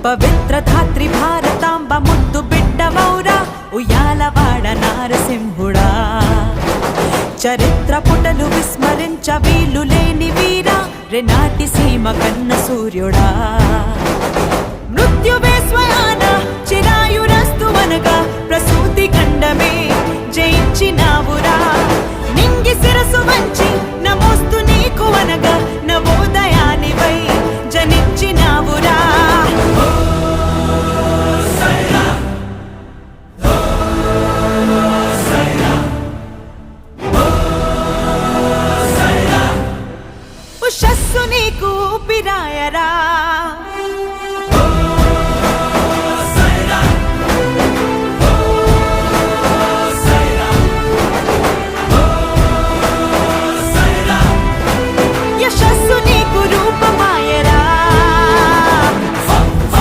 పవిత్ర ధాత్రి భారతాంబ ముద్దు బిడ్డ మౌరా ఉయ్యాలవాడ నారసింహుడా చరిత్ర పుటలు విస్మరించ వీలు లేని వీరా రెనాటి సీమ కన్న సూర్యుడా